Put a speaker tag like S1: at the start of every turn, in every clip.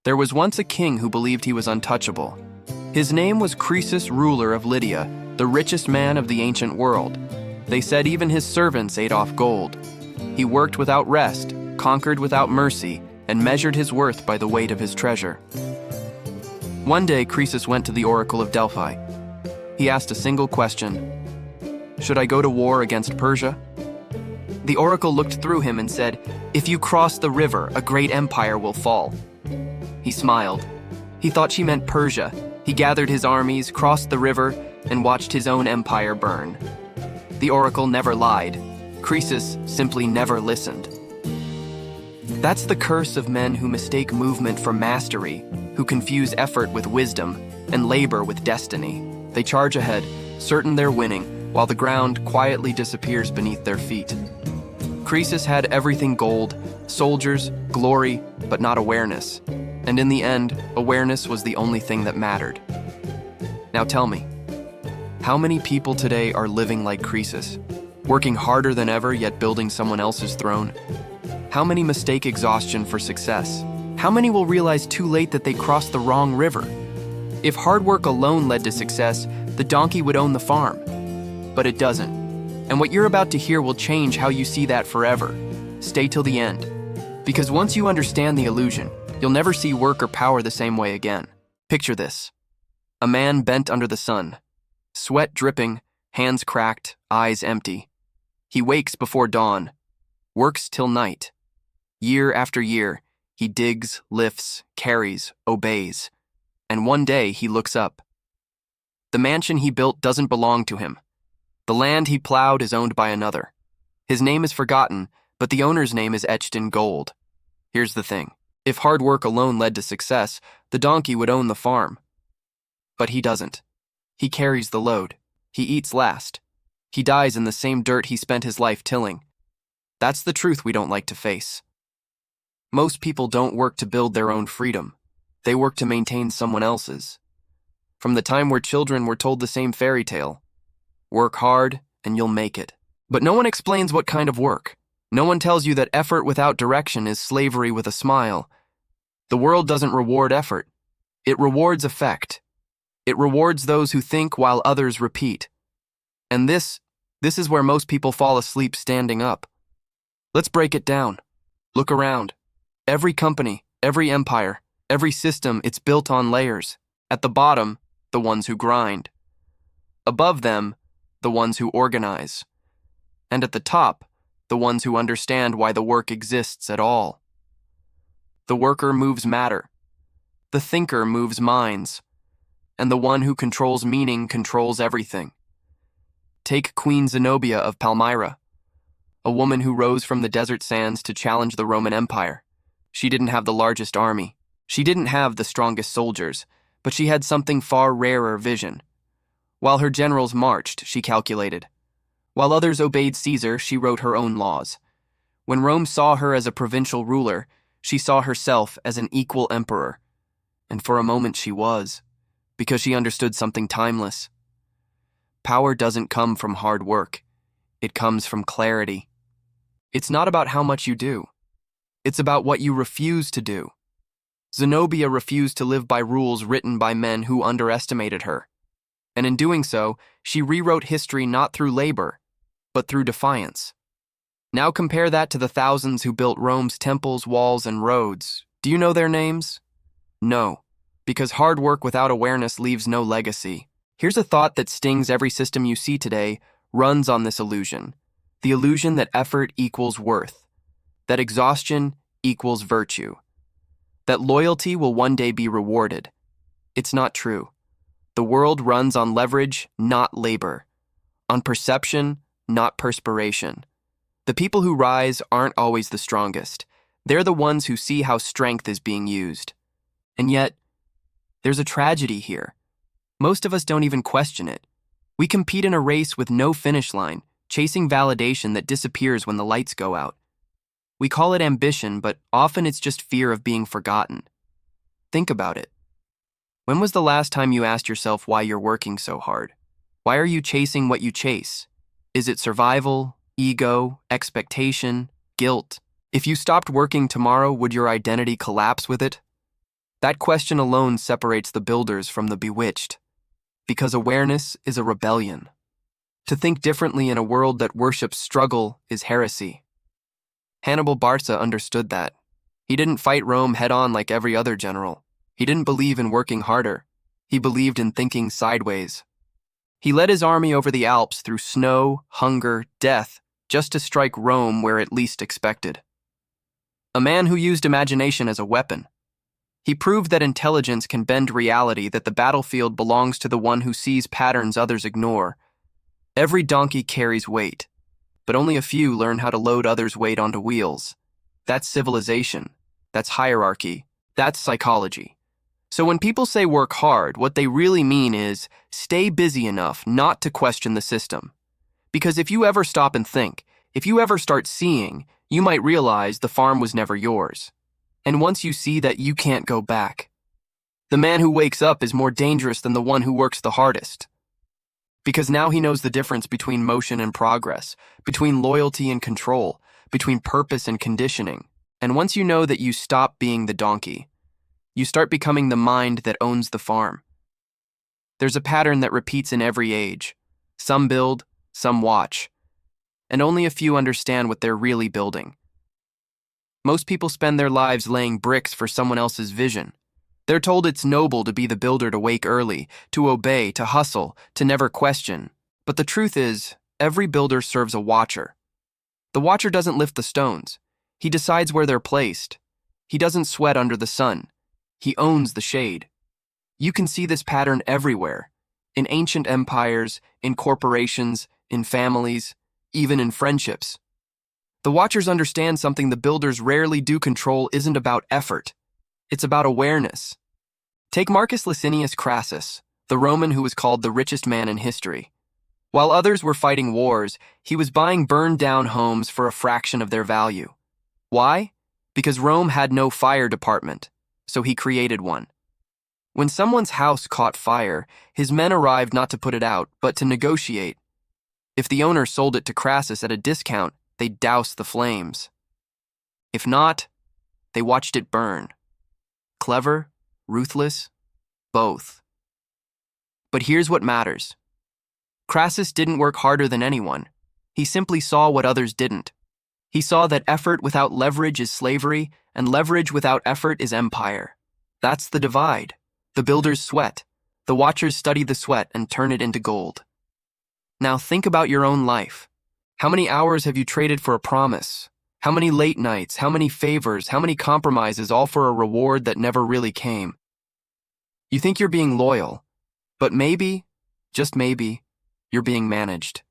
S1: There was once a king who believed he was untouchable. His name was Croesus, ruler of Lydia, the richest man of the ancient world. They said even his servants ate off gold. He worked without rest, conquered without mercy, and measured his worth by the weight of his treasure. One day, Croesus went to the oracle of Delphi. He asked a single question: "Should I go to war against Persia?" The oracle looked through him and said, "If you cross the river, a great empire will fall." He smiled. He thought she meant Persia. He gathered his armies, crossed the river, and watched his own empire burn. The oracle never lied. Croesus simply never listened. That's the curse of men who mistake movement for mastery, who confuse effort with wisdom and labor with destiny. They charge ahead, certain they're winning, while the ground quietly disappears beneath their feet. Croesus had everything: gold, soldiers, glory, but not awareness. And in the end, awareness was the only thing that mattered. Now tell me, how many people today are living like Croesus, working harder than ever yet building someone else's throne? How many mistake exhaustion for success? How many will realize too late that they crossed the wrong river? If hard work alone led to success, the donkey would own the farm. But it doesn't. And what you're about to hear will change how you see that forever. Stay till the end. Because once you understand the illusion, you'll never see work or power the same way again. Picture this: a man bent under the sun, sweat dripping, hands cracked, eyes empty. He wakes before dawn, works till night. Year after year, he digs, lifts, carries, obeys. And one day he looks up. The mansion he built doesn't belong to him. The land he plowed is owned by another. His name is forgotten, but the owner's name is etched in gold. Here's the thing: if hard work alone led to success, the donkey would own the farm. But he doesn't. He carries the load. He eats last. He dies in the same dirt he spent his life tilling. That's the truth we don't like to face. Most people don't work to build their own freedom. They work to maintain someone else's. From the time we're children, we're told the same fairy tale: work hard and you'll make it. But no one explains what kind of work. No one tells you that effort without direction is slavery with a smile. The world doesn't reward effort. It rewards effect. It rewards those who think while others repeat. And this is where most people fall asleep standing up. Let's break it down. Look around. Every company, every empire, every system, it's built on layers. At the bottom, the ones who grind. Above them, the ones who organize. And at the top, the ones who understand why the work exists at all. The worker moves matter. The thinker moves minds. And the one who controls meaning controls everything. Take Queen Zenobia of Palmyra, a woman who rose from the desert sands to challenge the Roman Empire. She didn't have the largest army. She didn't have the strongest soldiers, but she had something far rarer: vision. While her generals marched, she calculated. While others obeyed Caesar, she wrote her own laws. When Rome saw her as a provincial ruler, she saw herself as an equal emperor. And for a moment she was, because she understood something timeless. Power doesn't come from hard work. It comes from clarity. It's not about how much you do. It's about what you refuse to do. Zenobia refused to live by rules written by men who underestimated her. And in doing so, she rewrote history not through labor, but through defiance. Now compare that to the thousands who built Rome's temples, walls, and roads. Do you know their names? No, because hard work without awareness leaves no legacy. Here's a thought that stings: every system you see today runs on this illusion. The illusion that effort equals worth, that exhaustion equals virtue, that loyalty will one day be rewarded. It's not true. The world runs on leverage, not labor, on perception, not perspiration. The people who rise aren't always the strongest. They're the ones who see how strength is being used. And yet, there's a tragedy here. Most of us don't even question it. We compete in a race with no finish line, chasing validation that disappears when the lights go out. We call it ambition, but often it's just fear of being forgotten. Think about it. When was the last time you asked yourself why you're working so hard? Why are you chasing what you chase? Is it survival, ego, expectation, guilt? If you stopped working tomorrow, would your identity collapse with it? That question alone separates the builders from the bewitched, because awareness is a rebellion. To think differently in a world that worships struggle is heresy. Hannibal Barca understood that. He didn't fight Rome head-on like every other general. He didn't believe in working harder. He believed in thinking sideways. He led his army over the Alps through snow, hunger, death, just to strike Rome where it least expected. A man who used imagination as a weapon. He proved that intelligence can bend reality, that the battlefield belongs to the one who sees patterns others ignore. Every donkey carries weight, but only a few learn how to load others' weight onto wheels. That's civilization. That's hierarchy. That's psychology. So when people say work hard, what they really mean is stay busy enough not to question the system. Because if you ever stop and think, if you ever start seeing, you might realize the farm was never yours. And once you see that, you can't go back. The man who wakes up is more dangerous than the one who works the hardest. Because now he knows the difference between motion and progress, between loyalty and control, between purpose and conditioning. And once you know that, you stop being the donkey. You start becoming the mind that owns the farm. There's a pattern that repeats in every age. Some build, some watch. And only a few understand what they're really building. Most people spend their lives laying bricks for someone else's vision. They're told it's noble to be the builder, to wake early, to obey, to hustle, to never question. But the truth is, every builder serves a watcher. The watcher doesn't lift the stones. He decides where they're placed. He doesn't sweat under the sun. He owns the shade. You can see this pattern everywhere. In ancient empires, in corporations, in families, even in friendships. The watchers understand something the builders rarely do. Control isn't about effort. It's about awareness. Take Marcus Licinius Crassus, the Roman who was called the richest man in history. While others were fighting wars, he was buying burned-down homes for a fraction of their value. Why? Because Rome had no fire department, so he created one. When someone's house caught fire, his men arrived not to put it out, but to negotiate. If the owner sold it to Crassus at a discount, they'd douse the flames. If not, they watched it burn. Clever, ruthless, both. But here's what matters. Crassus didn't work harder than anyone. He simply saw what others didn't. He saw that effort without leverage is slavery, and leverage without effort is empire. That's the divide. The builders sweat. The watchers study the sweat and turn it into gold. Now think about your own life. How many hours have you traded for a promise? How many late nights, how many favors, how many compromises, all for a reward that never really came? You think you're being loyal, but maybe, just maybe, you're being managed.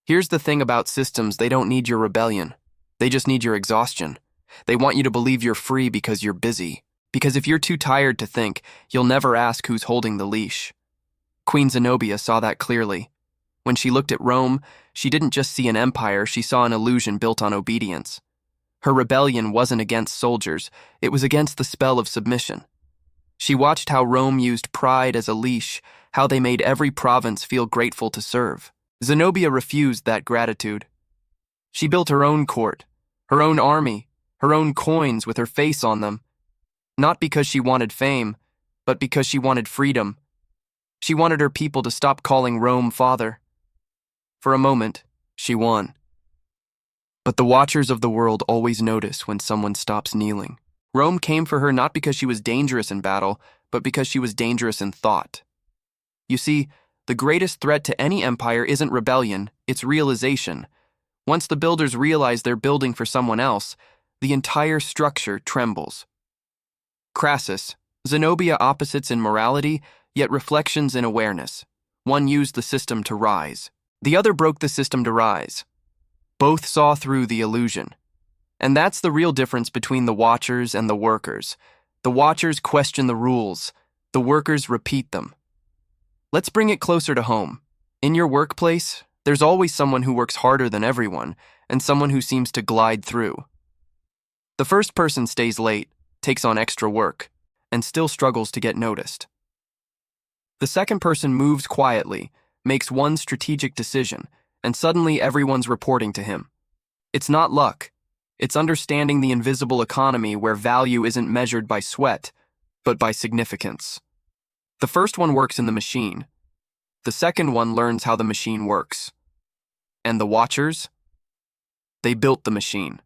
S1: Here's the thing about systems: they don't need your rebellion. They just need your exhaustion. They want you to believe you're free because you're busy. Because if you're too tired to think, you'll never ask who's holding the leash. Queen Zenobia saw that clearly. When she looked at Rome, she didn't just see an empire, she saw an illusion built on obedience. Her rebellion wasn't against soldiers, it was against the spell of submission. She watched how Rome used pride as a leash, how they made every province feel grateful to serve. Zenobia refused that gratitude. She built her own court, her own army, her own coins with her face on them. Not because she wanted fame, but because she wanted freedom. She wanted her people to stop calling Rome father. For a moment, she won. But the watchers of the world always notice when someone stops kneeling. Rome came for her not because she was dangerous in battle, but because she was dangerous in thought. You see, the greatest threat to any empire isn't rebellion, it's realization. Once the builders realize they're building for someone else, the entire structure trembles. Crassus, Zenobia, opposites in morality, yet reflections in awareness. One used the system to rise. The other broke the system to rise. Both saw through the illusion. And that's the real difference between the watchers and the workers. The watchers question the rules. The workers repeat them. Let's bring it closer to home. In your workplace, there's always someone who works harder than everyone, and someone who seems to glide through. The first person stays late, takes on extra work, and still struggles to get noticed. The second person moves quietly, makes one strategic decision, and suddenly everyone's reporting to him. It's not luck. It's understanding the invisible economy where value isn't measured by sweat, but by significance. The first one works in the machine. The second one learns how the machine works. And the Watchers? They built the machine.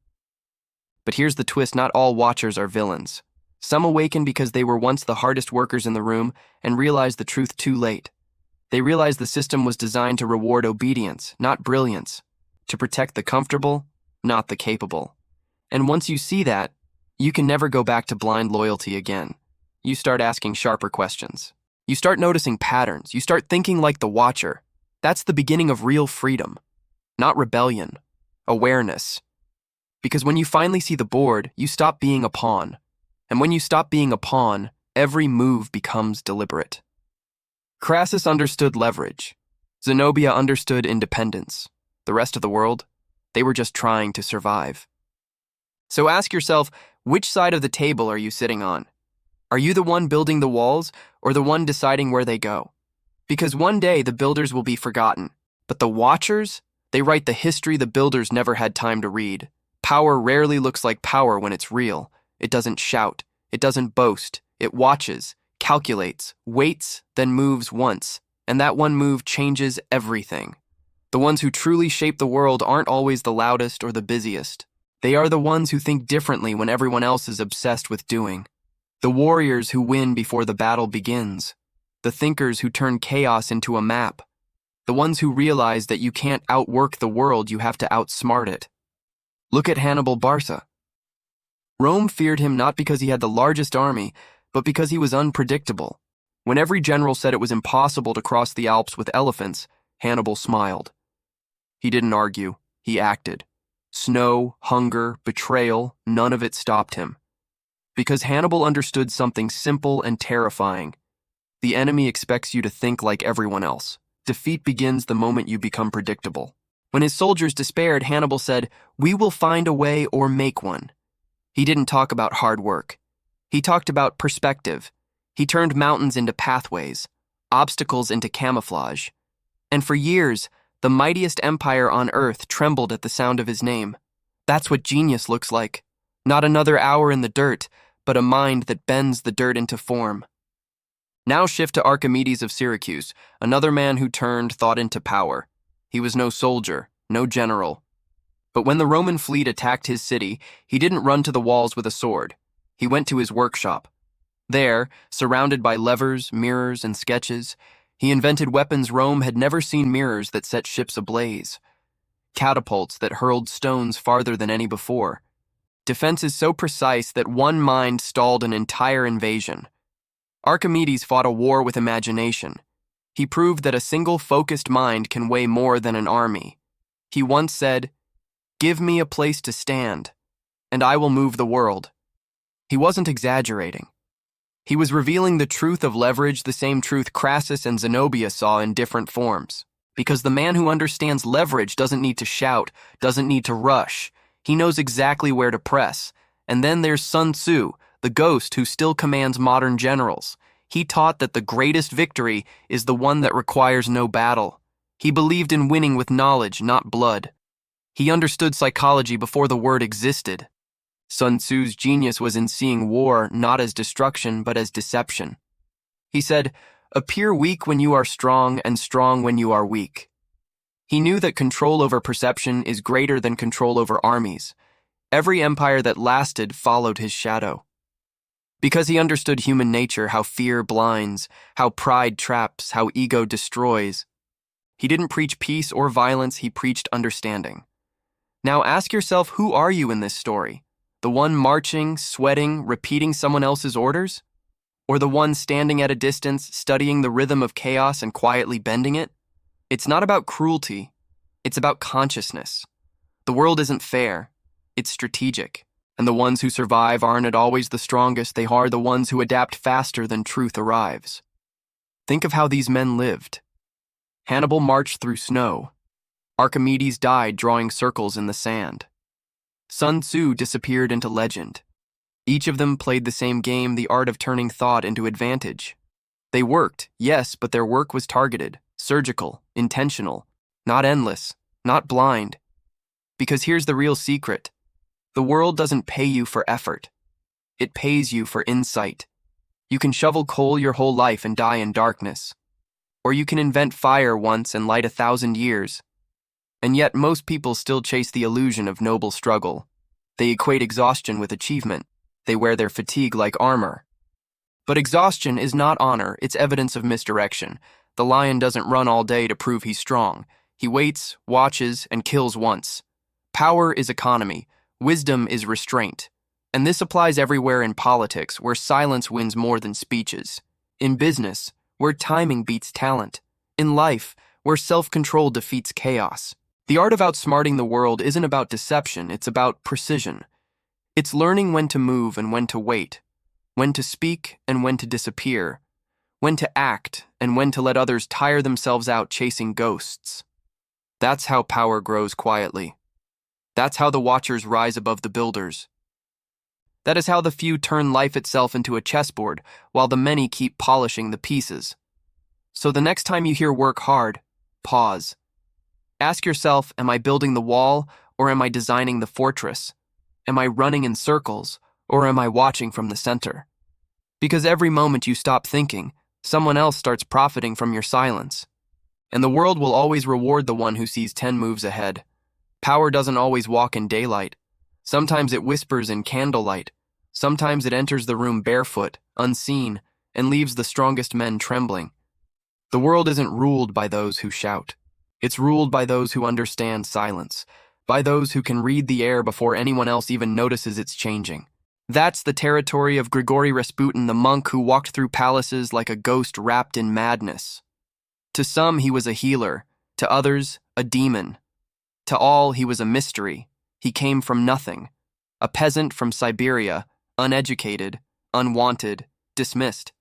S1: But here's the twist, not all Watchers are villains. Some awaken because they were once the hardest workers in the room and realized the truth too late. They realized the system was designed to reward obedience, not brilliance, to protect the comfortable, not the capable. And once you see that, you can never go back to blind loyalty again. You start asking sharper questions. You start noticing patterns. You start thinking like the Watcher. That's the beginning of real freedom, not rebellion, awareness. Because when you finally see the board, you stop being a pawn. And when you stop being a pawn, every move becomes deliberate. Croesus understood leverage. Zenobia understood independence. The rest of the world, they were just trying to survive. So ask yourself, which side of the table are you sitting on? Are you the one building the walls or the one deciding where they go? Because one day the builders will be forgotten, but the Watchers, they write the history the builders never had time to read. Power rarely looks like power when it's real. It doesn't shout. It doesn't boast. It watches, calculates, waits, then moves once. And that one move changes everything. The ones who truly shape the world aren't always the loudest or the busiest. They are the ones who think differently when everyone else is obsessed with doing. The warriors who win before the battle begins. The thinkers who turn chaos into a map. The ones who realize that you can't outwork the world, you have to outsmart it. Look at Hannibal Barca. Rome feared him not because he had the largest army, but because he was unpredictable. When every general said it was impossible to cross the Alps with elephants, Hannibal smiled. He didn't argue, he acted. Snow, hunger, betrayal, none of it stopped him. Because Hannibal understood something simple and terrifying. The enemy expects you to think like everyone else. Defeat begins the moment you become predictable. When his soldiers despaired, Hannibal said, "We will find a way or make one." He didn't talk about hard work. He talked about perspective. He turned mountains into pathways, obstacles into camouflage. And for years, the mightiest empire on earth trembled at the sound of his name. That's what genius looks like. Not another hour in the dirt, but a mind that bends the dirt into form. Now shift to Archimedes of Syracuse, another man who turned thought into power. He was no soldier, no general. But when the Roman fleet attacked his city, he didn't run to the walls with a sword. He went to his workshop. There, surrounded by levers, mirrors, and sketches, he invented weapons Rome had never seen: mirrors that set ships ablaze, catapults that hurled stones farther than any before, defenses so precise that one mind stalled an entire invasion. Archimedes fought a war with imagination. He proved that a single focused mind can weigh more than an army. He once said, "Give me a place to stand, and I will move the world." He wasn't exaggerating. He was revealing the truth of leverage, the same truth Croesus and Zenobia saw in different forms. Because the man who understands leverage doesn't need to shout, doesn't need to rush. He knows exactly where to press. And then there's Sun Tzu, the ghost who still commands modern generals. He taught that the greatest victory is the one that requires no battle. He believed in winning with knowledge, not blood. He understood psychology before the word existed. Sun Tzu's genius was in seeing war not as destruction, but as deception. He said, "Appear weak when you are strong, and strong when you are weak." He knew that control over perception is greater than control over armies. Every empire that lasted followed his shadow. Because he understood human nature, how fear blinds, how pride traps, how ego destroys. He didn't preach peace or violence, he preached understanding. Now ask yourself, who are you in this story? The one marching, sweating, repeating someone else's orders? Or the one standing at a distance, studying the rhythm of chaos and quietly bending it? It's not about cruelty. It's about consciousness. The world isn't fair. It's strategic. And the ones who survive aren't always the strongest. They are the ones who adapt faster than truth arrives. Think of how these men lived. Hannibal marched through snow. Archimedes died drawing circles in the sand. Sun Tzu disappeared into legend. Each of them played the same game, the art of turning thought into advantage. They worked, yes, but their work was targeted, surgical, intentional, not endless, not blind. Because here's the real secret. The world doesn't pay you for effort. It pays you for insight. You can shovel coal your whole life and die in darkness. Or you can invent fire once and light 1,000 years. And yet most people still chase the illusion of noble struggle. They equate exhaustion with achievement. They wear their fatigue like armor. But exhaustion is not honor, it's evidence of misdirection. The lion doesn't run all day to prove he's strong. He waits, watches, and kills once. Power is economy. Wisdom is restraint. And this applies everywhere in politics, where silence wins more than speeches. In business, where timing beats talent. In life, where self-control defeats chaos. The art of outsmarting the world isn't about deception, it's about precision. It's learning when to move and when to wait, when to speak and when to disappear, when to act and when to let others tire themselves out chasing ghosts. That's how power grows quietly. That's how the watchers rise above the builders. That is how the few turn life itself into a chessboard, while the many keep polishing the pieces. So the next time you hear work hard, pause. Ask yourself, am I building the wall, or am I designing the fortress? Am I running in circles, or am I watching from the center? Because every moment you stop thinking, someone else starts profiting from your silence. And the world will always reward the one who sees 10 moves ahead. Power doesn't always walk in daylight. Sometimes it whispers in candlelight. Sometimes it enters the room barefoot, unseen, and leaves the strongest men trembling. The world isn't ruled by those who shout. It's ruled by those who understand silence, by those who can read the air before anyone else even notices it's changing. That's the territory of Grigory Rasputin, the monk who walked through palaces like a ghost wrapped in madness. To some, he was a healer. To others, a demon. To all, he was a mystery. He came from nothing. A peasant from Siberia, uneducated, unwanted, dismissed.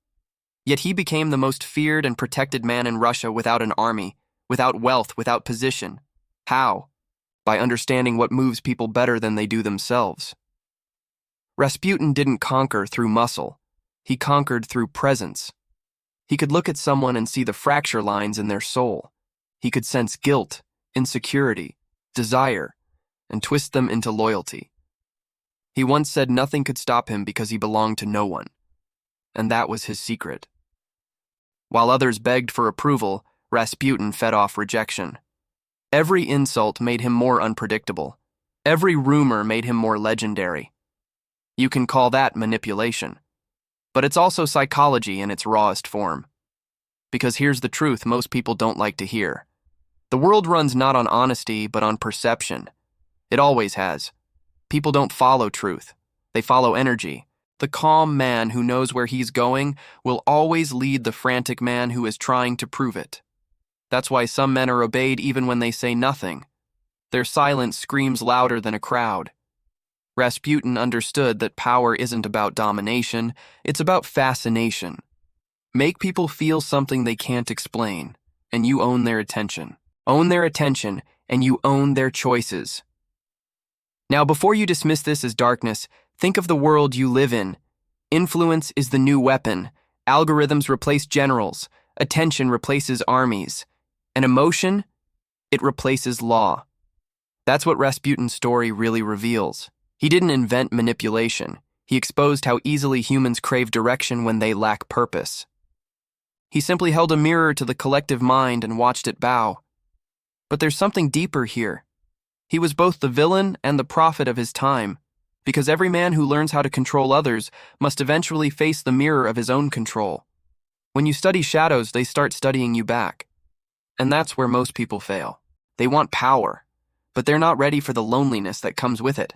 S1: Yet he became the most feared and protected man in Russia without an army, without wealth, without position. How? By understanding what moves people better than they do themselves. Rasputin didn't conquer through muscle. He conquered through presence. He could look at someone and see the fracture lines in their soul. He could sense guilt, insecurity, desire, and twist them into loyalty. He once said nothing could stop him because he belonged to no one. And that was his secret. While others begged for approval, Rasputin fed off rejection. Every insult made him more unpredictable. Every rumor made him more legendary. You can call that manipulation. But it's also psychology in its rawest form. Because here's the truth most people don't like to hear. The world runs not on honesty, but on perception. It always has. People don't follow truth. They follow energy. The calm man who knows where he's going will always lead the frantic man who is trying to prove it. That's why some men are obeyed even when they say nothing. Their silence screams louder than a crowd. Rasputin understood that power isn't about domination, it's about fascination. Make people feel something they can't explain, and you own their attention. Own their attention, and you own their choices. Now, before you dismiss this as darkness, think of the world you live in. Influence is the new weapon. Algorithms replace generals. Attention replaces armies. And emotion? It replaces law. That's what Rasputin's story really reveals. He didn't invent manipulation. He exposed how easily humans crave direction when they lack purpose. He simply held a mirror to the collective mind and watched it bow. But there's something deeper here. He was both the villain and the prophet of his time, because every man who learns how to control others must eventually face the mirror of his own control. When you study shadows, they start studying you back. And that's where most people fail. They want power, but they're not ready for the loneliness that comes with it.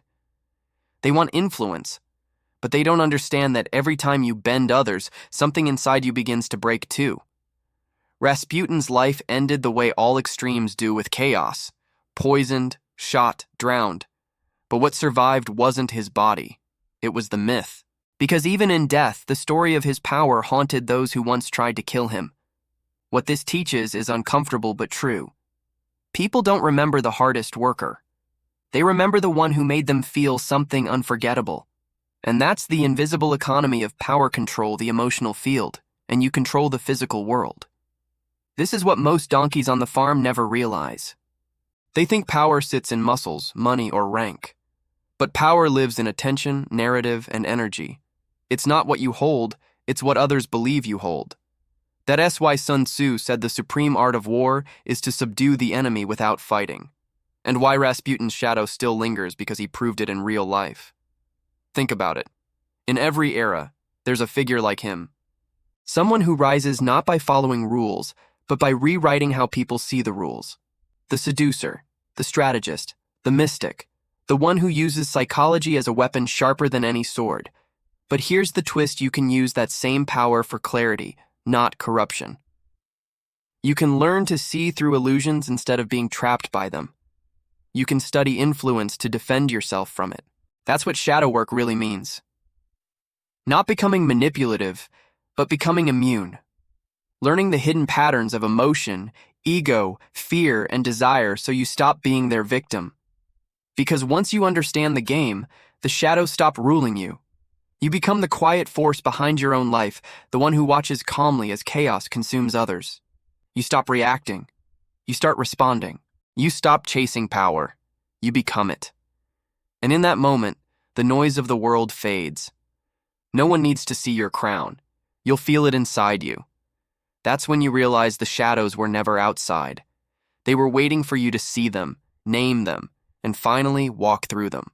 S1: They want influence, but they don't understand that every time you bend others, something inside you begins to break too. Rasputin's life ended the way all extremes do, with chaos. Poisoned, shot, drowned. But what survived wasn't his body. It was the myth. Because even in death, the story of his power haunted those who once tried to kill him. What this teaches is uncomfortable but true. People don't remember the hardest worker. They remember the one who made them feel something unforgettable. And that's the invisible economy of power control, the emotional field, and you control the physical world. This is what most donkeys on the farm never realize. They think power sits in muscles, money, or rank. But power lives in attention, narrative, and energy. It's not what you hold, it's what others believe you hold. That's why Sun Tzu said the supreme art of war is to subdue the enemy without fighting. And why Rasputin's shadow still lingers, because he proved it in real life. Think about it. In every era, there's a figure like him. Someone who rises not by following rules, but by rewriting how people see the rules. The seducer, the strategist, the mystic, the one who uses psychology as a weapon sharper than any sword. But here's the twist: you can use that same power for clarity, not corruption. You can learn to see through illusions instead of being trapped by them. You can study influence to defend yourself from it. That's what shadow work really means. Not becoming manipulative, but becoming immune. Learning the hidden patterns of emotion, ego, fear, and desire so you stop being their victim. Because once you understand the game, the shadows stop ruling you. You become the quiet force behind your own life, the one who watches calmly as chaos consumes others. You stop reacting. You start responding. You stop chasing power. You become it. And in that moment, the noise of the world fades. No one needs to see your crown. You'll feel it inside you. That's when you realize the shadows were never outside. They were waiting for you to see them, name them, and finally walk through them.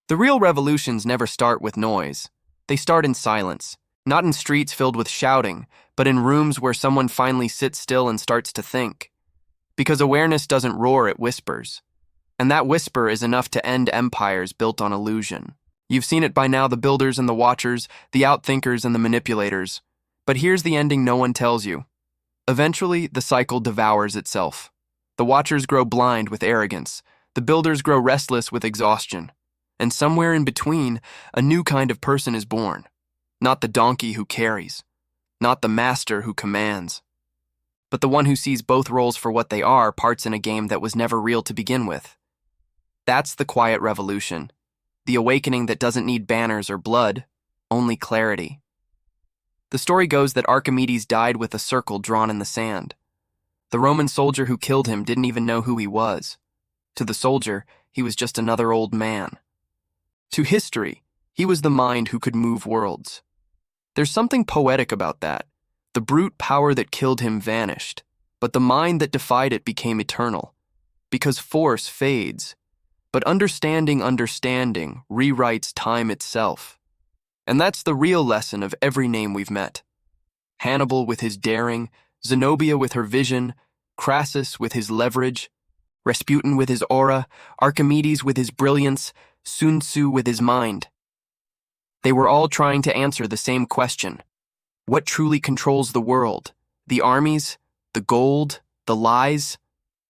S1: The real revolutions never start with noise. They start in silence, not in streets filled with shouting, but in rooms where someone finally sits still and starts to think. Because awareness doesn't roar, it whispers. And that whisper is enough to end empires built on illusion. You've seen it by now: the builders and the watchers, the outthinkers and the manipulators. But here's the ending no one tells you. Eventually, the cycle devours itself. The watchers grow blind with arrogance. The builders grow restless with exhaustion. And somewhere in between, a new kind of person is born. Not the donkey who carries. Not the master who commands. But the one who sees both roles for what they are, parts in a game that was never real to begin with. That's the quiet revolution. The awakening that doesn't need banners or blood, only clarity. The story goes that Archimedes died with a circle drawn in the sand. The Roman soldier who killed him didn't even know who he was. To the soldier, he was just another old man. To history, he was the mind who could move worlds. There's something poetic about that. The brute power that killed him vanished, but the mind that defied it became eternal. Because force fades, but understanding rewrites time itself. And that's the real lesson of every name we've met. Hannibal with his daring, Zenobia with her vision, Croesus with his leverage, Rasputin with his aura, Archimedes with his brilliance, Sun Tzu with his mind. They were all trying to answer the same question. What truly controls the world? The armies? The gold? The lies?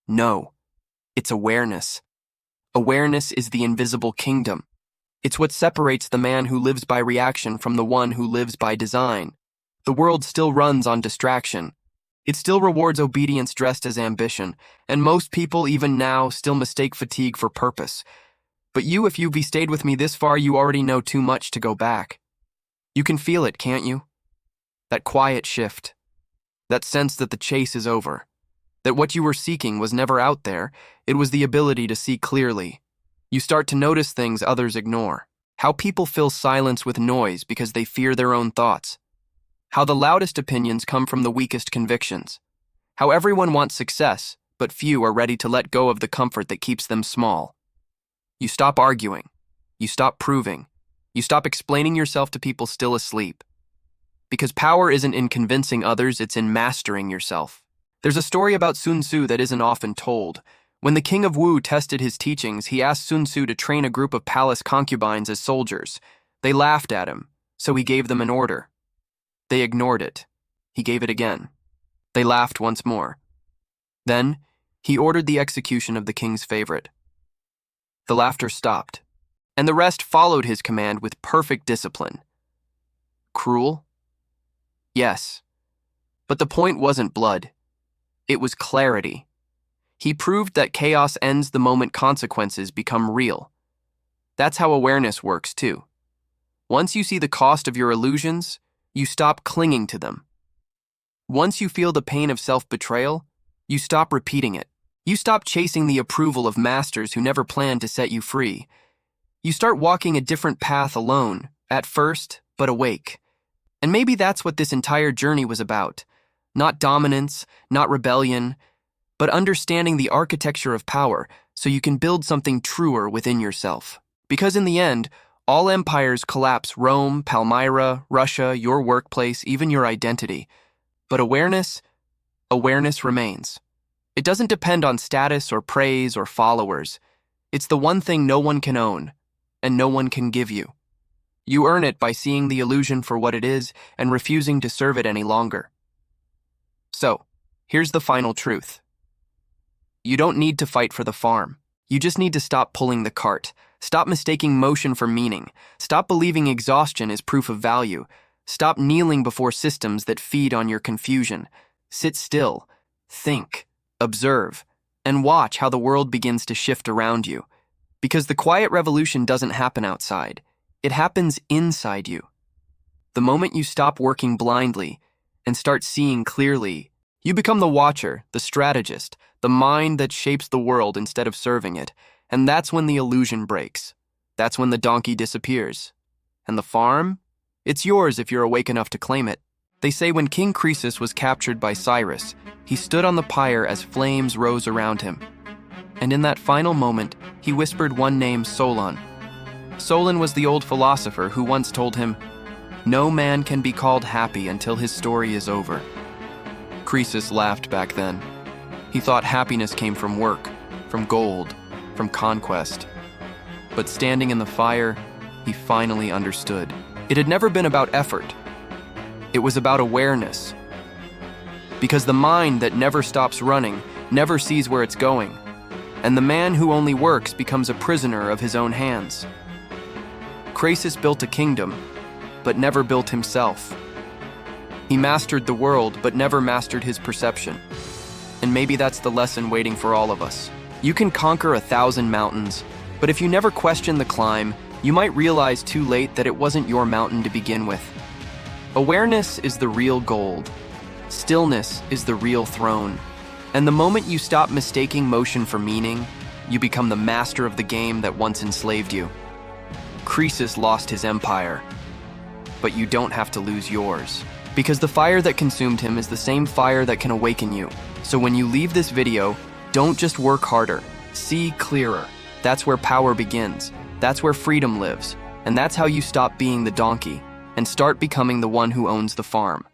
S1: No. It's awareness. Awareness is the invisible kingdom. It's what separates the man who lives by reaction from the one who lives by design. The world still runs on distraction. It still rewards obedience dressed as ambition, and most people, even now, still mistake fatigue for purpose. But you, if you've stayed with me this far, you already know too much to go back. You can feel it, can't you? That quiet shift. That sense that the chase is over. That what you were seeking was never out there, it was the ability to see clearly. You start to notice things others ignore. How people fill silence with noise because they fear their own thoughts. How the loudest opinions come from the weakest convictions. How everyone wants success, but few are ready to let go of the comfort that keeps them small. You stop arguing. You stop proving. You stop explaining yourself to people still asleep. Because power isn't in convincing others, it's in mastering yourself. There's a story about Sun Tzu that isn't often told. When the king of Wu tested his teachings, he asked Sun Tzu to train a group of palace concubines as soldiers. They laughed at him, so he gave them an order. They ignored it. He gave it again. They laughed once more. Then, he ordered the execution of the king's favorite. The laughter stopped, and the rest followed his command with perfect discipline. Cruel? Yes. But the point wasn't blood. It was clarity. He proved that chaos ends the moment consequences become real. That's how awareness works, too. Once you see the cost of your illusions, you stop clinging to them. Once you feel the pain of self-betrayal, you stop repeating it. You stop chasing the approval of masters who never planned to set you free, You start walking a different path alone, at first, but awake. And maybe that's what this entire journey was about. Not dominance, not rebellion, but understanding the architecture of power so you can build something truer within yourself. Because in the end, all empires collapse: Rome, Palmyra, Russia, your workplace, even your identity. But awareness remains. It doesn't depend on status or praise or followers. It's the one thing no one can own, and no one can give you. You earn it by seeing the illusion for what it is and refusing to serve it any longer. So, here's the final truth. You don't need to fight for the farm. You just need to stop pulling the cart. Stop mistaking motion for meaning. Stop believing exhaustion is proof of value. Stop kneeling before systems that feed on your confusion. Sit still, think, observe, and watch how the world begins to shift around you. Because the quiet revolution doesn't happen outside. It happens inside you. The moment you stop working blindly and start seeing clearly, you become the watcher, the strategist, the mind that shapes the world instead of serving it. And that's when the illusion breaks. That's when the donkey disappears. And the farm? It's yours if you're awake enough to claim it. They say when King Croesus was captured by Cyrus, he stood on the pyre as flames rose around him. And in that final moment, he whispered one name: Solon. Solon was the old philosopher who once told him, "No man can be called happy until his story is over." Croesus laughed back then. He thought happiness came from work, from gold, from conquest. But standing in the fire, he finally understood. It had never been about effort. It was about awareness. Because the mind that never stops running never sees where it's going, and the man who only works becomes a prisoner of his own hands. Croesus built a kingdom, but never built himself. He mastered the world, but never mastered his perception. And maybe that's the lesson waiting for all of us. You can conquer 1,000 mountains, but if you never question the climb, you might realize too late that it wasn't your mountain to begin with. Awareness is the real gold. Stillness is the real throne. And the moment you stop mistaking motion for meaning, you become the master of the game that once enslaved you. Croesus lost his empire, but you don't have to lose yours. Because the fire that consumed him is the same fire that can awaken you. So when you leave this video, don't just work harder, see clearer. That's where power begins. That's where freedom lives. And that's how you stop being the donkey and start becoming the one who owns the farm.